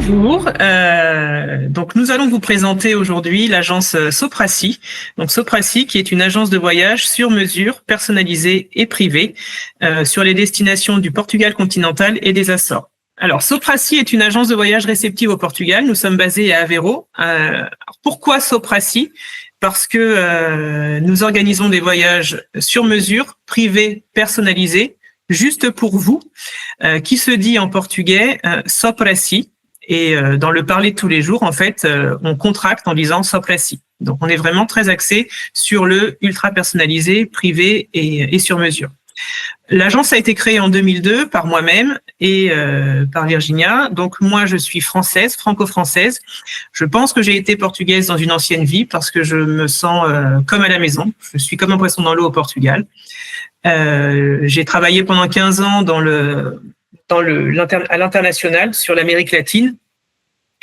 Bonjour, donc nous allons vous présenter aujourd'hui l'agence Sopracy. Donc Sopracy qui est une agence de voyage sur mesure, personnalisée et privée sur les destinations du Portugal continental et des Açores. Alors Sopracy est une agence de voyage réceptive au Portugal. Nous sommes basés à Aveiro. Pourquoi Sopracy ? Parce que nous organisons des voyages sur mesure, privés, personnalisés, juste pour vous, qui se dit en portugais Sopracy. Et dans le parler de tous les jours, en fait, on contracte en disant Sopracy. Donc, on est vraiment très axé sur le ultra personnalisé, privé et sur mesure. L'agence a été créée en 2002 par moi-même et par Virginia. Donc, moi, je suis française, franco-française. Je pense que j'ai été portugaise dans une ancienne vie parce que je me sens comme à la maison. Je suis comme un poisson dans l'eau au Portugal. J'ai travaillé pendant 15 ans à l'international sur l'Amérique latine.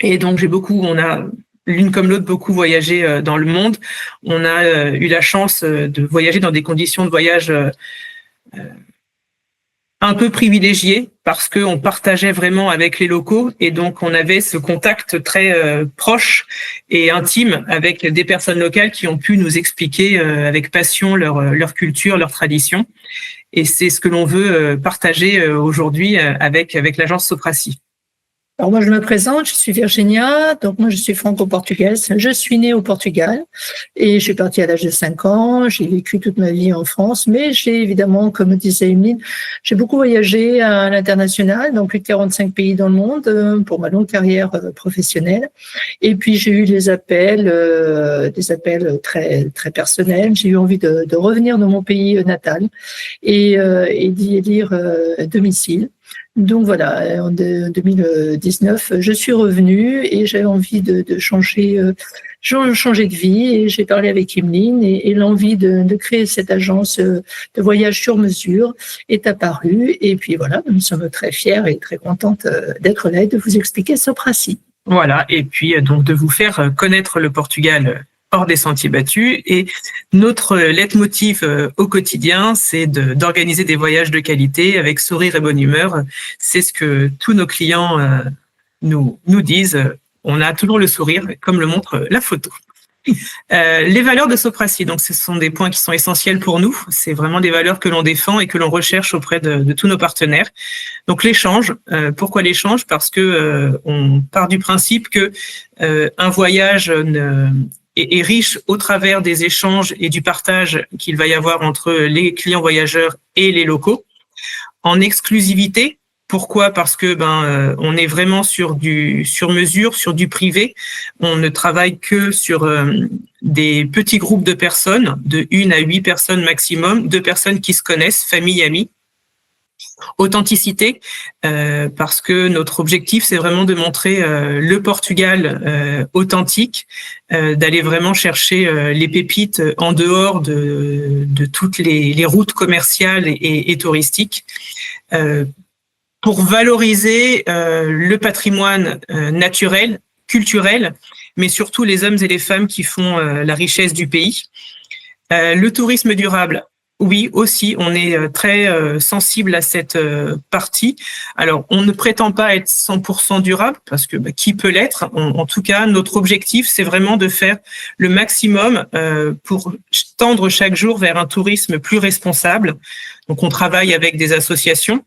Et donc, on a l'une comme l'autre beaucoup voyagé dans le monde. On a eu la chance de voyager dans des conditions de voyage un peu privilégiées parce qu'on partageait vraiment avec les locaux et donc on avait ce contact très proche et intime avec des personnes locales qui ont pu nous expliquer avec passion leur culture, leur tradition. Et c'est ce que l'on veut partager aujourd'hui avec l'agence Sopracy. Alors moi je me présente, je suis Virginia, donc moi je suis franco-portugaise. Je suis née au Portugal et je suis partie à l'âge de 5 ans. J'ai vécu toute ma vie en France, mais j'ai évidemment, comme disait Emeline, j'ai beaucoup voyagé à l'international, dans plus de 45 pays dans le monde pour ma longue carrière professionnelle. Et puis j'ai eu des appels très très personnels. J'ai eu envie de revenir dans mon pays natal et d'y élire domicile. Donc voilà, en 2019, je suis revenue et j'avais envie de changer de vie et j'ai parlé avec Emeline et l'envie de créer cette agence de voyage sur mesure est apparue. Et puis voilà, nous sommes très fiers et très contentes d'être là et de vous expliquer Sopracy. Voilà, et puis donc de vous faire connaître le Portugal hors des sentiers battus. Et notre leitmotiv au quotidien, c'est d'organiser des voyages de qualité avec sourire et bonne humeur. C'est ce que tous nos clients nous disent. On a toujours le sourire, comme le montre la photo. Les valeurs de Sopracy, donc ce sont des points qui sont essentiels pour nous. C'est vraiment des valeurs que l'on défend et que l'on recherche auprès de tous nos partenaires. Donc l'échange, pourquoi l'échange ? Parce que on part du principe que un voyage est riche au travers des échanges et du partage qu'il va y avoir entre les clients voyageurs et les locaux. En exclusivité, pourquoi ? Parce que on est vraiment sur du sur mesure, sur du privé. On ne travaille que sur des petits groupes de personnes, de 1 à 8 personnes maximum, 2 personnes qui se connaissent, famille, amis. Authenticité, parce que notre objectif, c'est vraiment de montrer le Portugal authentique, d'aller vraiment chercher les pépites en dehors de toutes les routes commerciales et touristiques, pour valoriser le patrimoine naturel, culturel, mais surtout les hommes et les femmes qui font la richesse du pays. Le tourisme durable. Oui, aussi, on est très sensible à cette partie. Alors, on ne prétend pas être 100% durable, parce que qui peut l'être ? En tout cas, notre objectif, c'est vraiment de faire le maximum pour tendre chaque jour vers un tourisme plus responsable. Donc, on travaille avec des associations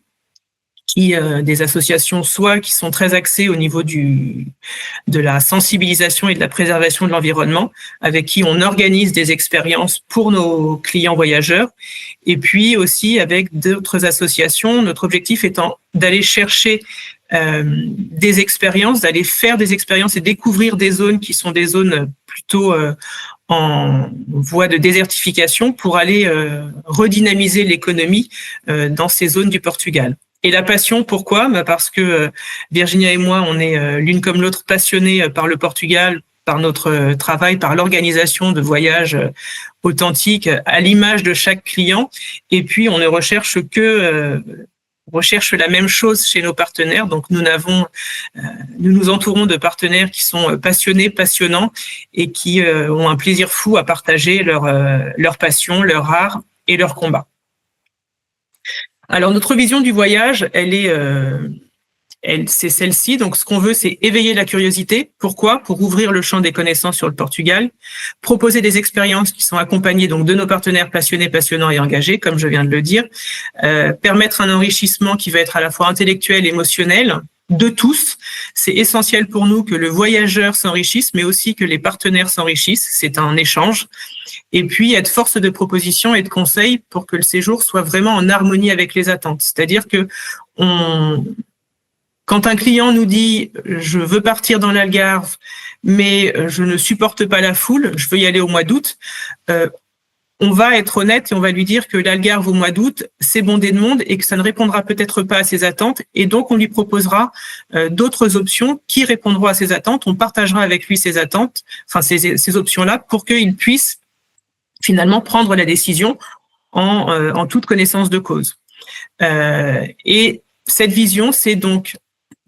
soit qui sont très axées au niveau de la sensibilisation et de la préservation de l'environnement, avec qui on organise des expériences pour nos clients voyageurs, et puis aussi avec d'autres associations. Notre objectif étant d'aller chercher des expériences, d'aller faire des expériences et découvrir des zones qui sont des zones plutôt en voie de désertification pour aller redynamiser l'économie dans ces zones du Portugal. Et la passion, pourquoi ? Parce que Virginia et moi, on est l'une comme l'autre passionnés par le Portugal, par notre travail, par l'organisation de voyages authentiques à l'image de chaque client. Et puis, on ne recherche recherche la même chose chez nos partenaires. Donc, nous nous entourons de partenaires qui sont passionnés, passionnants et qui ont un plaisir fou à partager leur passion, leur art et leur combat. Alors, notre vision du voyage, elle est c'est celle-ci. Donc, ce qu'on veut, c'est éveiller la curiosité. Pourquoi? Pour ouvrir le champ des connaissances sur le Portugal, proposer des expériences qui sont accompagnées donc de nos partenaires passionnés, passionnants et engagés, comme je viens de le dire, permettre un enrichissement qui va être à la fois intellectuel, émotionnel, de tous. C'est essentiel pour nous que le voyageur s'enrichisse, mais aussi que les partenaires s'enrichissent. C'est un échange. Et puis, être force de proposition et de conseil pour que le séjour soit vraiment en harmonie avec les attentes. C'est-à-dire que quand un client nous dit « je veux partir dans l'Algarve, mais je ne supporte pas la foule, je veux y aller au mois d'août », on va être honnête et on va lui dire que l'Algarve au mois d'août, c'est bondé de monde et que ça ne répondra peut-être pas à ses attentes. Et donc, on lui proposera d'autres options qui répondront à ses attentes. On partagera avec lui ses attentes, enfin ces options-là, pour qu'il puisse finalement prendre la décision en toute connaissance de cause. Et cette vision, c'est donc,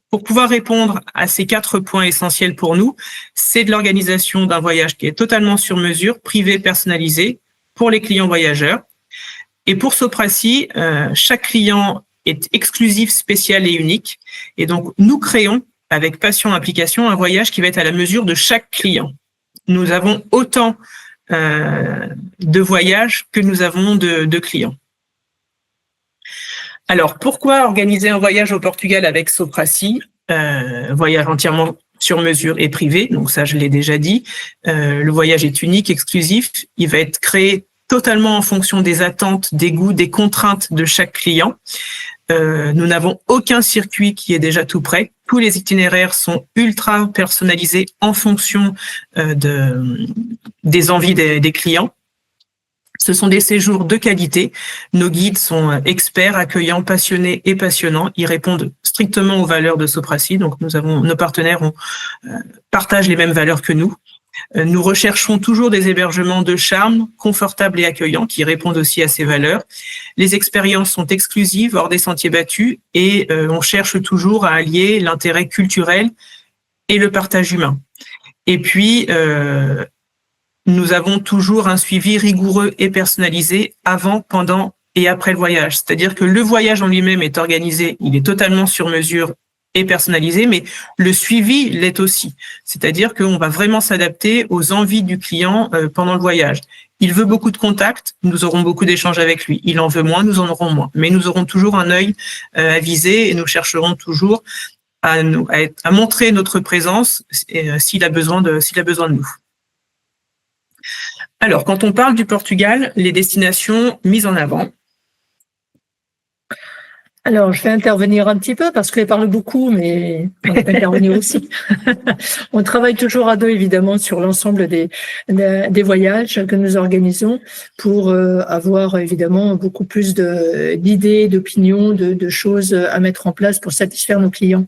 pour pouvoir répondre à ces 4 points essentiels pour nous, c'est de l'organisation d'un voyage qui est totalement sur mesure, privé, personnalisé, pour les clients voyageurs. Et pour Sopracy, chaque client est exclusif, spécial et unique. Et donc, nous créons, avec passion et implication, un voyage qui va être à la mesure de chaque client. Nous avons autant de voyages que nous avons de clients. Alors, pourquoi organiser un voyage au Portugal avec Sopracy? Voyage entièrement sur mesure et privé, donc ça je l'ai déjà dit. Le voyage est unique, exclusif, il va être créé totalement en fonction des attentes, des goûts, des contraintes de chaque client. Nous n'avons aucun circuit qui est déjà tout prêt. Tous les itinéraires sont ultra personnalisés en fonction des envies des clients. Ce sont des séjours de qualité. Nos guides sont experts, accueillants, passionnés et passionnants. Ils répondent strictement aux valeurs de Sopracy. Donc, nos partenaires partagent les mêmes valeurs que nous. Nous recherchons toujours des hébergements de charme, confortables et accueillants, qui répondent aussi à ces valeurs. Les expériences sont exclusives, hors des sentiers battus, et on cherche toujours à allier l'intérêt culturel et le partage humain. Et puis, nous avons toujours un suivi rigoureux et personnalisé avant, pendant et après le voyage. C'est-à-dire que le voyage en lui-même est organisé, il est totalement sur mesure et personnalisé, mais le suivi l'est aussi. C'est-à-dire qu'on va vraiment s'adapter aux envies du client pendant le voyage. Il veut beaucoup de contacts, nous aurons beaucoup d'échanges avec lui. Il en veut moins, nous en aurons moins. Mais nous aurons toujours un œil avisé et nous chercherons toujours à montrer notre présence s'il a besoin de nous. Alors, quand on parle du Portugal, les destinations mises en avant. Alors, je vais intervenir un petit peu parce qu'elle parle beaucoup, mais on va intervenir aussi. On travaille toujours à deux, évidemment, sur l'ensemble des voyages que nous organisons pour avoir, évidemment, beaucoup plus d'idées, d'opinions, de choses à mettre en place pour satisfaire nos clients.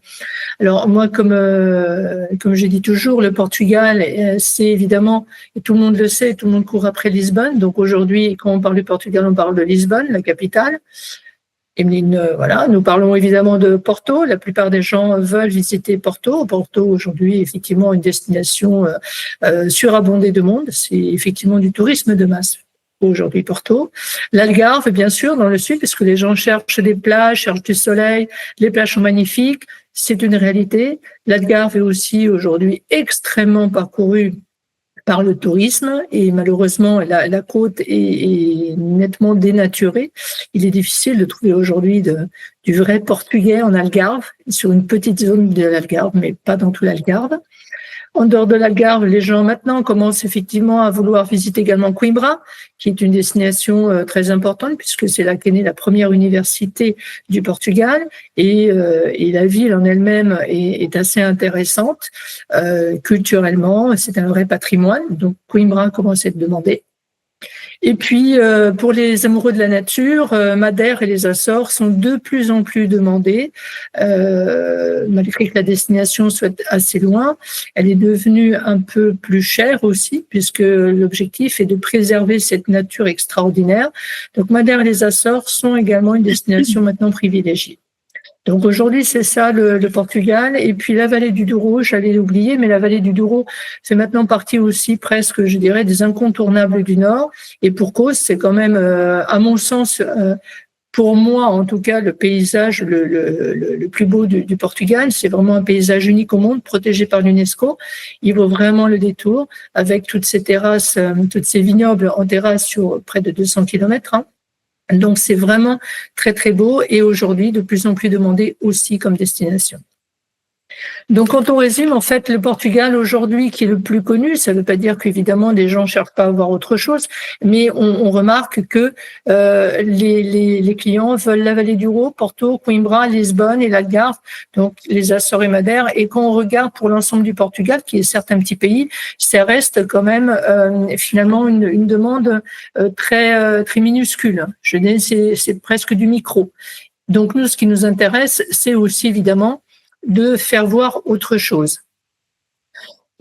Alors, moi, comme je dis toujours, le Portugal, c'est évidemment, et tout le monde le sait, tout le monde court après Lisbonne. Donc, aujourd'hui, quand on parle du Portugal, on parle de Lisbonne, la capitale. Emeline, voilà, nous parlons évidemment de Porto. La plupart des gens veulent visiter Porto. Porto, aujourd'hui, effectivement, une destination surabondée de monde. C'est effectivement du tourisme de masse. Aujourd'hui, Porto. L'Algarve, bien sûr, dans le sud, puisque les gens cherchent des plages, cherchent du soleil. Les plages sont magnifiques. C'est une réalité. L'Algarve est aussi aujourd'hui extrêmement parcourue par le tourisme et malheureusement la côte est nettement dénaturée. Il est difficile de trouver aujourd'hui du vrai portugais en Algarve, sur une petite zone de l'Algarve, mais pas dans tout l'Algarve. En dehors de l'Algarve, les gens maintenant commencent effectivement à vouloir visiter également Coimbra, qui est une destination très importante puisque c'est là qu'est née la première université du Portugal et la ville en elle-même est assez intéressante culturellement. C'est un vrai patrimoine, donc Coimbra commence à être demandé. Et puis, pour les amoureux de la nature, Madère et les Açores sont de plus en plus demandés, malgré que la destination soit assez loin. Elle est devenue un peu plus chère aussi, puisque l'objectif est de préserver cette nature extraordinaire. Donc, Madère et les Açores sont également une destination maintenant privilégiée. Donc aujourd'hui, c'est ça le Portugal. Et puis la vallée du Douro, j'allais l'oublier, mais la vallée du Douro fait maintenant partie aussi presque, je dirais, des incontournables du Nord. Et pour cause, c'est quand même, à mon sens, pour moi, en tout cas, le paysage le plus beau du Portugal. C'est vraiment un paysage unique au monde, protégé par l'UNESCO. Il vaut vraiment le détour, avec toutes ces terrasses, toutes ces vignobles en terrasse sur près de 200 kilomètres. Hein. Donc, c'est vraiment très, très beau et aujourd'hui, de plus en plus demandé aussi comme destination. Donc, quand on résume, en fait, le Portugal aujourd'hui qui est le plus connu, ça ne veut pas dire qu'évidemment les gens cherchent pas à voir autre chose, mais on remarque que les clients veulent la Vallée du Rhône, Porto, Coimbra, Lisbonne et l'Algarve, donc les Açores et Madère. Et quand on regarde pour l'ensemble du Portugal, qui est certes un petit pays, ça reste quand même finalement une demande très minuscule. Je dis c'est presque du micro. Donc nous, ce qui nous intéresse, c'est aussi évidemment de faire voir autre chose.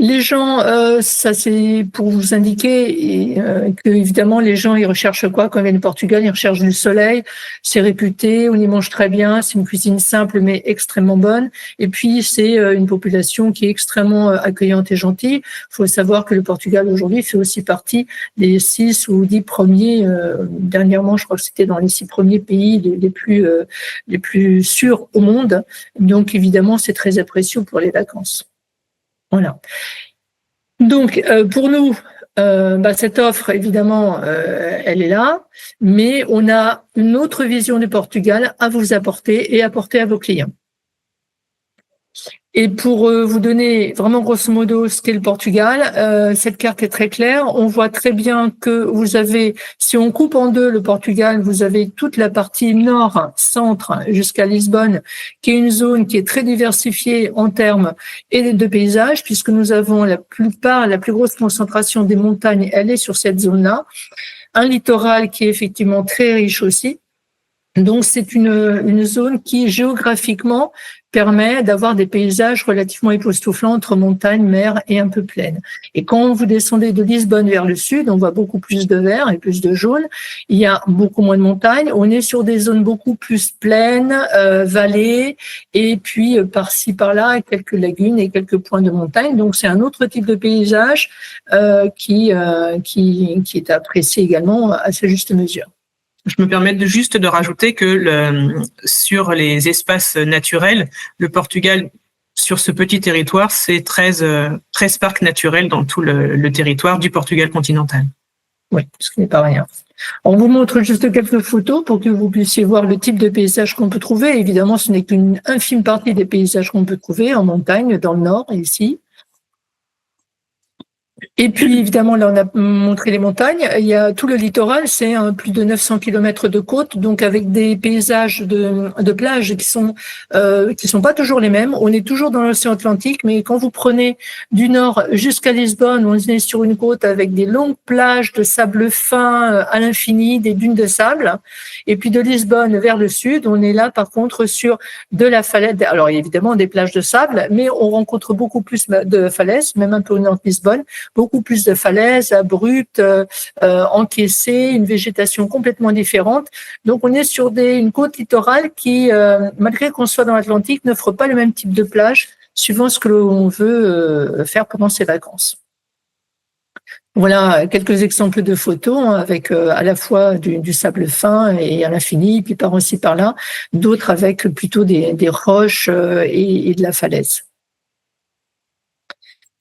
Les gens, ça c'est pour vous indiquer que évidemment les gens ils recherchent quoi quand ils viennent au Portugal, ils recherchent du soleil, c'est réputé, on y mange très bien, c'est une cuisine simple mais extrêmement bonne. Et puis c'est une population qui est extrêmement accueillante et gentille. Il faut savoir que le Portugal aujourd'hui fait aussi partie des 6 ou 10 premiers. Dernièrement, je crois que c'était dans les 6 premiers pays les plus sûrs au monde. Donc évidemment, c'est très apprécié pour les vacances. Voilà. Donc, pour nous, cette offre, évidemment, elle est là, mais on a une autre vision du Portugal à vous apporter et apporter à vos clients. Et pour vous donner vraiment grosso modo ce qu'est le Portugal, cette carte est très claire. On voit très bien que vous avez, si on coupe en deux le Portugal, vous avez toute la partie nord, centre jusqu'à Lisbonne, qui est une zone qui est très diversifiée en termes de paysages, puisque nous avons la plus grosse concentration des montagnes, elle est sur cette zone-là. Un littoral qui est effectivement très riche aussi. Donc c'est une zone qui géographiquement permet d'avoir des paysages relativement époustouflants entre montagne, mer et un peu plaine. Et quand vous descendez de Lisbonne vers le sud, on voit beaucoup plus de vert et plus de jaune. Il y a beaucoup moins de montagnes. On est sur des zones beaucoup plus pleines, vallées, et puis par-ci par-là quelques lagunes et quelques points de montagne. Donc c'est un autre type de paysage qui est apprécié également à sa juste mesure. Je me permets juste de rajouter que sur les espaces naturels, le Portugal, sur ce petit territoire, c'est 13 parcs naturels dans tout le territoire du Portugal continental. Oui, ce qui n'est pas rien. On vous montre juste quelques photos pour que vous puissiez voir le type de paysage qu'on peut trouver. Évidemment, ce n'est qu'une infime partie des paysages qu'on peut trouver en montagne, dans le nord, ici. Et puis, évidemment, là, on a montré les montagnes. Il y a tout le littoral, c'est plus de 900 kilomètres de côte, donc avec des paysages de plages qui sont pas toujours les mêmes. On est toujours dans l'océan Atlantique, mais quand vous prenez du nord jusqu'à Lisbonne, on est sur une côte avec des longues plages de sable fin à l'infini, des dunes de sable. Et puis de Lisbonne vers le sud, on est là, par contre, sur de la falaise. Alors, il y a évidemment des plages de sable, mais on rencontre beaucoup plus de falaises, même un peu au nord de Lisbonne, beaucoup plus de falaises abruptes, encaissées, une végétation complètement différente. Donc, on est sur une côte littorale qui, malgré qu'on soit dans l'Atlantique, n'offre pas le même type de plage suivant ce que l'on veut faire pendant ses vacances. Voilà quelques exemples de photos avec à la fois du sable fin et à l'infini, puis par-ci par-là, d'autres avec plutôt des roches et de la falaise.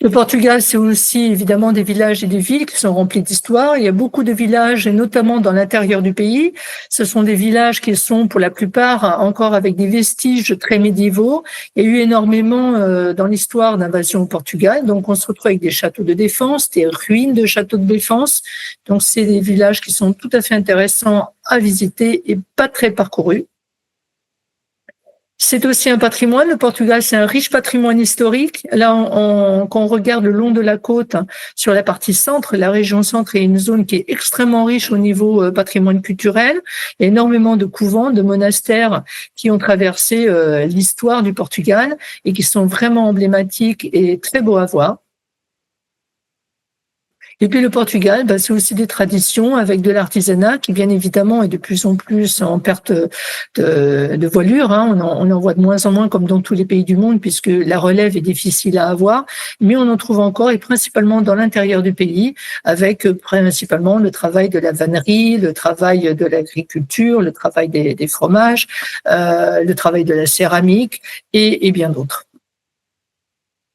Le Portugal, c'est aussi évidemment des villages et des villes qui sont remplis d'histoire. Il y a beaucoup de villages, et notamment dans l'intérieur du pays. Ce sont des villages qui sont pour la plupart encore avec des vestiges très médiévaux. Il y a eu énormément dans l'histoire d'invasion au Portugal. Donc on se retrouve avec des châteaux de défense, des ruines de châteaux de défense. Donc c'est des villages qui sont tout à fait intéressants à visiter et pas très parcourus. C'est aussi un patrimoine. Le Portugal, c'est un riche patrimoine historique. Là, quand on regarde le long de la côte, sur la partie centre, la région centre est une zone qui est extrêmement riche au niveau patrimoine culturel. Il y a énormément de couvents, de monastères qui ont traversé l'histoire du Portugal et qui sont vraiment emblématiques et très beaux à voir. Et puis le Portugal, c'est aussi des traditions avec de l'artisanat qui, bien évidemment, est de plus en plus en perte de voilure. On en voit de moins en moins, comme dans tous les pays du monde, puisque la relève est difficile à avoir. Mais on en trouve encore, et principalement dans l'intérieur du pays, avec principalement le travail de la vannerie, le travail de l'agriculture, le travail des fromages, le travail de la céramique et bien d'autres.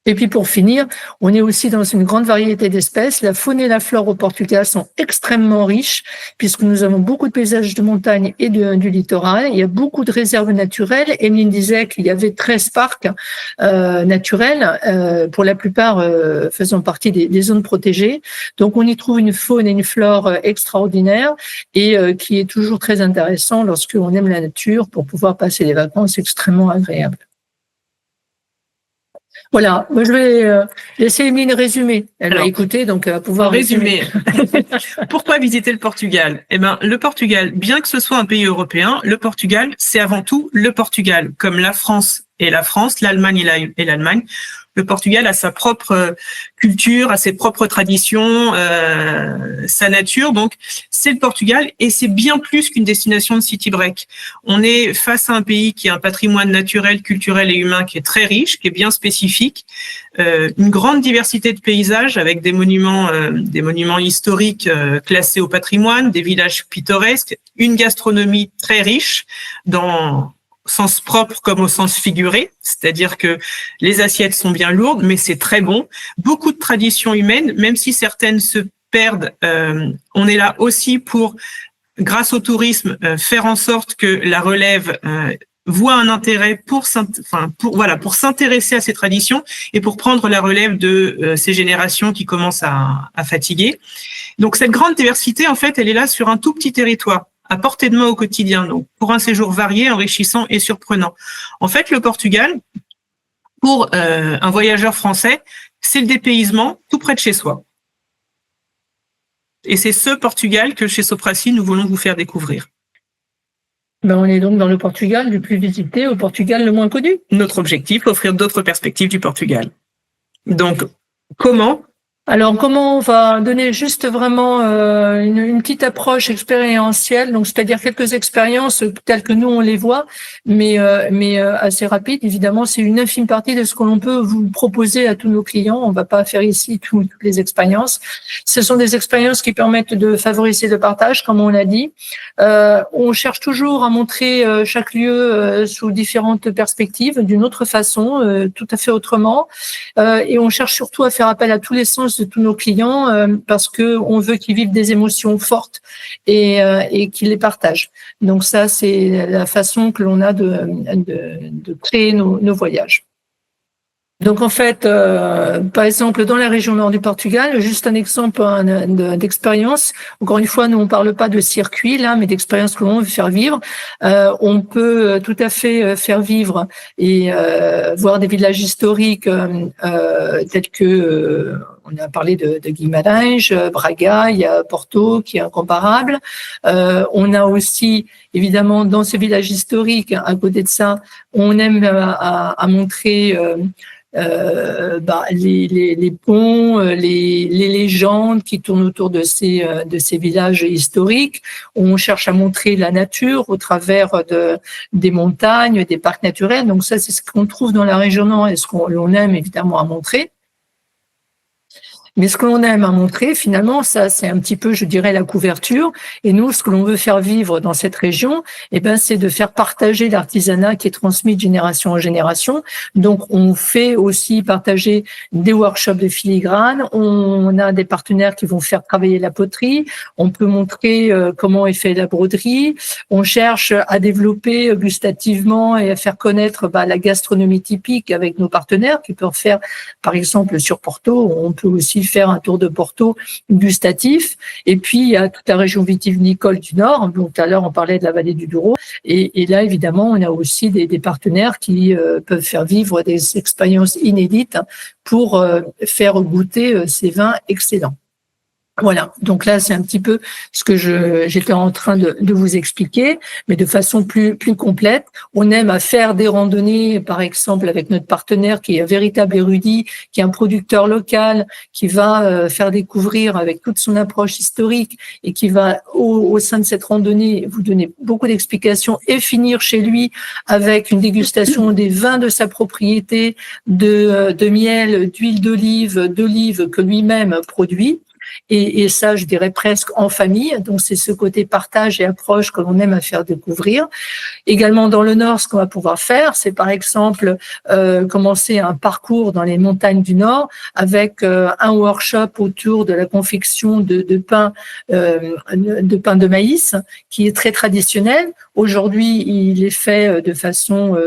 Et puis pour finir, on est aussi dans une grande variété d'espèces. La faune et la flore au Portugal sont extrêmement riches puisque nous avons beaucoup de paysages de montagne et du littoral. Il y a beaucoup de réserves naturelles. Emeline disait qu'il y avait 13 parcs naturels, pour la plupart faisant partie des zones protégées. Donc on y trouve une faune et une flore extraordinaires et qui est toujours très intéressant lorsqu'on aime la nature pour pouvoir passer des vacances extrêmement agréables. Voilà, moi je vais laisser Emeline résumer. Elle va écouter, donc elle va pouvoir résumer. Pourquoi visiter le Portugal? Le Portugal, bien que ce soit un pays européen, le Portugal, c'est avant tout le Portugal, comme la France et la France, l'Allemagne et l'Allemagne. Le Portugal a sa propre culture, a ses propres traditions, sa nature. Donc, c'est le Portugal et c'est bien plus qu'une destination de city break. On est face à un pays qui a un patrimoine naturel, culturel et humain qui est très riche, qui est bien spécifique, une grande diversité de paysages avec des monuments historiques classés au patrimoine, des villages pittoresques, une gastronomie très riche dans sens propre comme au sens figuré, c'est-à-dire que les assiettes sont bien lourdes, mais c'est très bon. Beaucoup de traditions humaines, même si certaines se perdent, on est là aussi pour, grâce au tourisme, faire en sorte que la relève voit un intérêt pour s'intéresser à ces traditions et pour prendre la relève de ces générations qui commencent à fatiguer. Donc cette grande diversité, en fait, elle est là sur un tout petit territoire, à portée de main au quotidien, donc pour un séjour varié, enrichissant et surprenant. En fait, le Portugal, pour un voyageur français, c'est le dépaysement tout près de chez soi. Et c'est ce Portugal que chez Sopracy, nous voulons vous faire découvrir. On est donc dans le Portugal le plus visité, au Portugal le moins connu. Notre objectif, offrir d'autres perspectives du Portugal. Donc, comment ? Alors, comment on va donner juste vraiment une petite approche expérientielle, donc c'est-à-dire quelques expériences telles que nous on les voit, mais assez rapide. Évidemment, c'est une infime partie de ce que l'on peut vous proposer à tous nos clients. On va pas faire ici toutes les expériences. Ce sont des expériences qui permettent de favoriser le partage, comme on l'a dit. On cherche toujours à montrer chaque lieu sous différentes perspectives, d'une autre façon, tout à fait autrement, et on cherche surtout à faire appel à tous les sens de tous nos clients parce que on veut qu'ils vivent des émotions fortes et qu'ils les partagent. Donc ça, c'est la façon que l'on a de créer nos voyages. Donc en fait, par exemple, dans la région nord du Portugal, juste un exemple d'expérience. Encore une fois, nous on parle pas de circuit là, mais d'expérience que l'on veut faire vivre. On peut tout à fait faire vivre et voir des villages historiques tels que on a parlé de Guimarães, Braga, il y a Porto qui est incomparable. On a aussi évidemment dans ce village historique, à côté de ça, on aime à montrer les ponts, les légendes qui tournent autour de ces villages historiques. On cherche à montrer la nature au travers des montagnes, des parcs naturels. Donc ça, c'est ce qu'on trouve dans la région nord et ce qu'on aime évidemment à montrer. Mais ce que l'on aime à montrer, finalement, ça, c'est un petit peu, je dirais, la couverture. Et nous, ce que l'on veut faire vivre dans cette région, c'est de faire partager l'artisanat qui est transmis de génération en génération. Donc, on fait aussi partager des workshops de filigrane. On a des partenaires qui vont faire travailler la poterie. On peut montrer comment est fait la broderie. On cherche à développer gustativement et à faire connaître la gastronomie typique avec nos partenaires qui peuvent faire, par exemple, sur Porto, on peut aussi faire un tour de Porto gustatif. Et puis, il y a toute la région vitivinicole du Nord. Donc, tout à l'heure, on parlait de la vallée du Douro. Et là, évidemment, on a aussi des partenaires qui peuvent faire vivre des expériences inédites pour faire goûter ces vins excellents. Voilà, donc là c'est un petit peu ce que j'étais en train de vous expliquer, mais de façon plus complète. On aime à faire des randonnées, par exemple avec notre partenaire qui est un véritable érudit, qui est un producteur local, qui va faire découvrir avec toute son approche historique et qui va au sein de cette randonnée vous donner beaucoup d'explications et finir chez lui avec une dégustation des vins de sa propriété, de miel, d'huile d'olive que lui-même produit. Et ça, je dirais presque en famille. Donc, c'est ce côté partage et approche que l'on aime à faire découvrir. Également, dans le Nord, ce qu'on va pouvoir faire, c'est par exemple commencer un parcours dans les montagnes du Nord avec un workshop autour de la confection de pain de maïs, qui est très traditionnel. Aujourd'hui, il est fait de façon,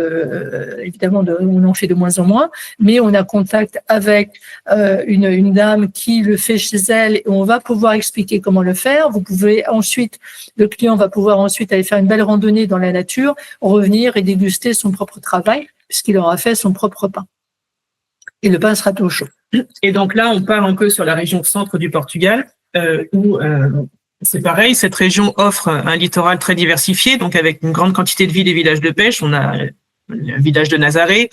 évidemment, on en fait de moins en moins, mais on a contact avec une dame qui le fait chez elle et on va pouvoir expliquer comment le faire. Le client va pouvoir ensuite aller faire une belle randonnée dans la nature, revenir et déguster son propre travail puisqu'il aura fait son propre pain. Et le pain sera tout chaud. Et donc là, on part un peu sur la région centre du Portugal, où c'est pareil, cette région offre un littoral très diversifié, donc avec une grande quantité de villes et villages de pêche. On a le village de Nazaré,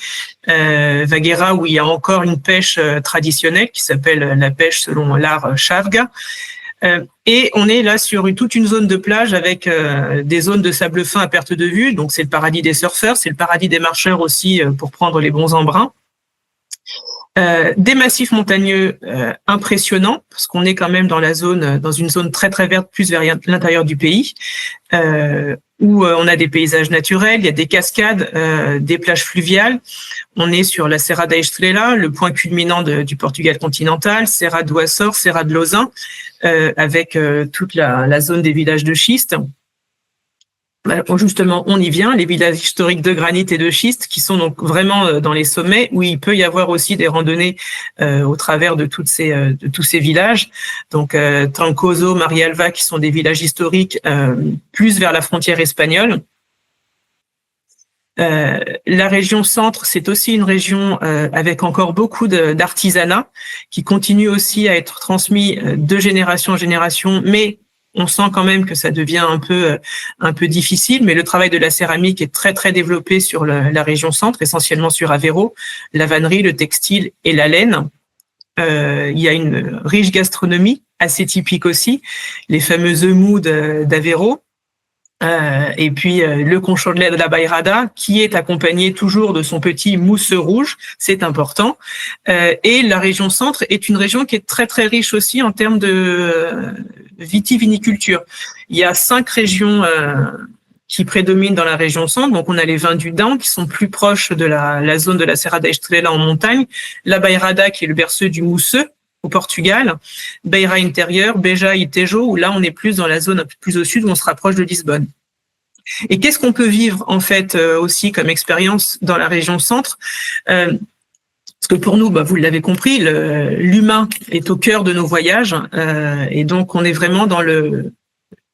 Vagueira, où il y a encore une pêche traditionnelle qui s'appelle la pêche selon l'art Chavga. Et on est là sur toute une zone de plage avec des zones de sable fin à perte de vue. Donc c'est le paradis des surfeurs, c'est le paradis des marcheurs aussi pour prendre les bons embruns. Des massifs montagneux impressionnants, parce qu'on est quand même dans une zone très très verte, plus vers l'intérieur du pays, où on a des paysages naturels, il y a des cascades, des plages fluviales. On est sur la Serra da Estrela, le point culminant du Portugal continental, Serra do Açores, Serra de Lausanne, avec toute la zone des villages de schiste. Justement, on y vient, les villages historiques de granit et de schiste qui sont donc vraiment dans les sommets où il peut y avoir aussi des randonnées au travers de tous ces villages. Donc Trancoso, Marialva qui sont des villages historiques plus vers la frontière espagnole. La région centre, c'est aussi une région avec encore beaucoup d'artisanat qui continue aussi à être transmis de génération en génération, mais on sent quand même que ça devient un peu difficile, mais le travail de la céramique est très très développé sur la région centre, essentiellement sur Aveiro, la vannerie, le textile et la laine. Il y a une riche gastronomie assez typique aussi, les fameux emous d'Aveiro. Et puis le conchon de lait de la Bairrada qui est accompagné toujours de son petit mousse rouge, c'est important. Et la région centre est une région qui est très très riche aussi en termes de vitiviniculture. Il y a 5 régions qui prédominent dans la région centre. Donc on a les vins du Dão qui sont plus proches de la zone de la Serra da Estrela en montagne, la Bairrada qui est le berceau du mousseux au Portugal, Beira intérieur, Beja e Tejo, où là on est plus dans la zone un peu plus au sud où on se rapproche de Lisbonne. Et qu'est-ce qu'on peut vivre en fait aussi comme expérience dans la région centre parce que pour nous, vous l'avez compris, l'humain est au cœur de nos voyages et donc on est vraiment dans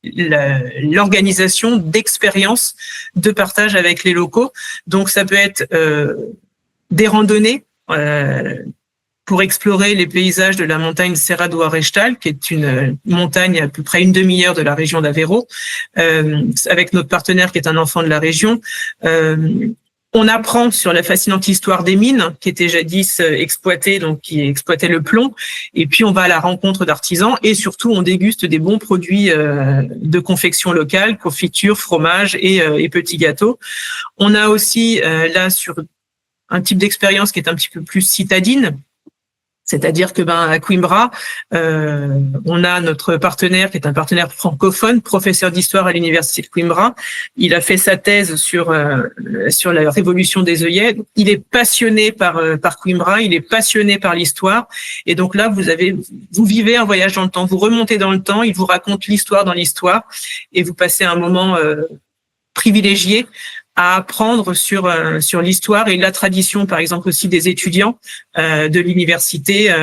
l'organisation d'expériences de partage avec les locaux. Donc ça peut être des randonnées pour explorer les paysages de la montagne Serra do Arrastal, qui est une montagne à peu près une demi-heure de la région d'Aveiro, avec notre partenaire qui est un enfant de la région. On apprend sur la fascinante histoire des mines qui étaient jadis exploitées, donc qui exploitaient le plomb. Et puis on va à la rencontre d'artisans et surtout on déguste des bons produits de confection locale, confiture, fromage et petits gâteaux. On a aussi là sur un type d'expérience qui est un petit peu plus citadine. C'est-à-dire que à Coimbra, on a notre partenaire qui est un partenaire francophone, professeur d'histoire à l'université de Coimbra. Il a fait sa thèse sur la révolution des œillets. Il est passionné par Coimbra, il est passionné par l'histoire. Et donc là, vous vivez un voyage dans le temps, vous remontez dans le temps, il vous raconte l'histoire dans l'histoire et vous passez un moment privilégié à apprendre sur l'histoire et la tradition, par exemple aussi des étudiants de l'université,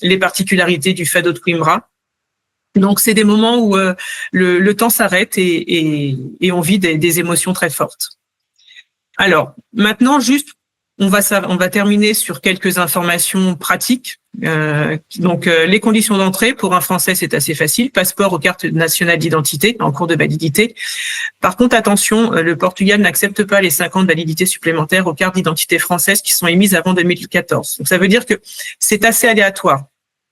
les particularités du Fado de Coimbra. Donc c'est des moments où le temps s'arrête et on vit des émotions très fortes. Alors maintenant, juste On va terminer sur quelques informations pratiques. Les conditions d'entrée pour un Français, c'est assez facile. Passeport ou carte nationale d'identité en cours de validité. Par contre, attention, le Portugal n'accepte pas les 5 ans de validité supplémentaire aux cartes d'identité françaises qui sont émises avant 2014. Donc, ça veut dire que c'est assez aléatoire.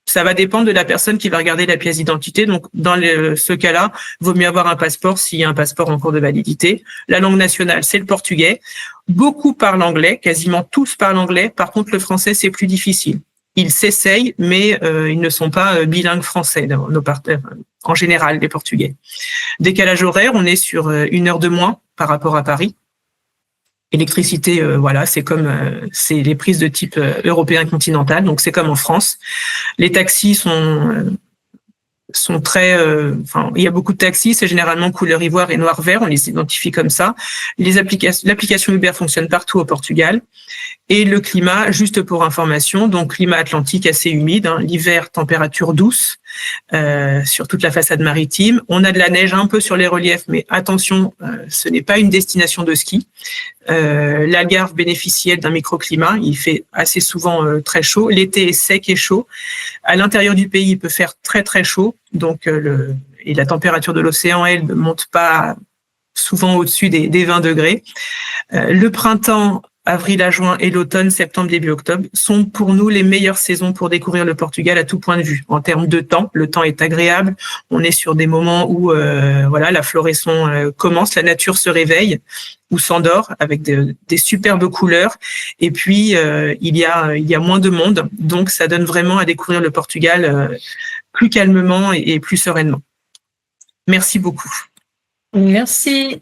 Ça va dépendre de la personne qui va regarder la pièce d'identité. Donc, dans ce cas-là, vaut mieux avoir un passeport s'il y a un passeport en cours de validité. La langue nationale, c'est le portugais. Beaucoup parlent anglais, quasiment tous parlent anglais. Par contre, le français, c'est plus difficile. Ils s'essayent, mais ils ne sont pas bilingues français, en général, les Portugais. Décalage horaire, on est sur 1 heure de moins par rapport à Paris. Électricité, c'est les prises de type européen continental, donc c'est comme en France. Les taxis sont très, il y a beaucoup de taxis, c'est généralement couleur ivoire et noir-vert, on les identifie comme ça. L'application Uber fonctionne partout au Portugal. Et le climat, juste pour information, donc climat atlantique assez humide, l'hiver température douce sur toute la façade maritime. On a de la neige un peu sur les reliefs, mais attention, ce n'est pas une destination de ski. L'Algarve bénéficie d'un microclimat, il fait assez souvent très chaud. L'été est sec et chaud. À l'intérieur du pays, il peut faire très très chaud, donc et la température de l'océan, elle, ne monte pas souvent au-dessus des 20 degrés. Le printemps, avril à juin, et l'automne, septembre, début octobre, sont pour nous les meilleures saisons pour découvrir le Portugal à tout point de vue. En termes de temps, le temps est agréable. On est sur des moments où la floraison commence, la nature se réveille ou s'endort avec des superbes couleurs. Et puis, il y a moins de monde. Donc, ça donne vraiment à découvrir le Portugal plus calmement et plus sereinement. Merci beaucoup. Merci.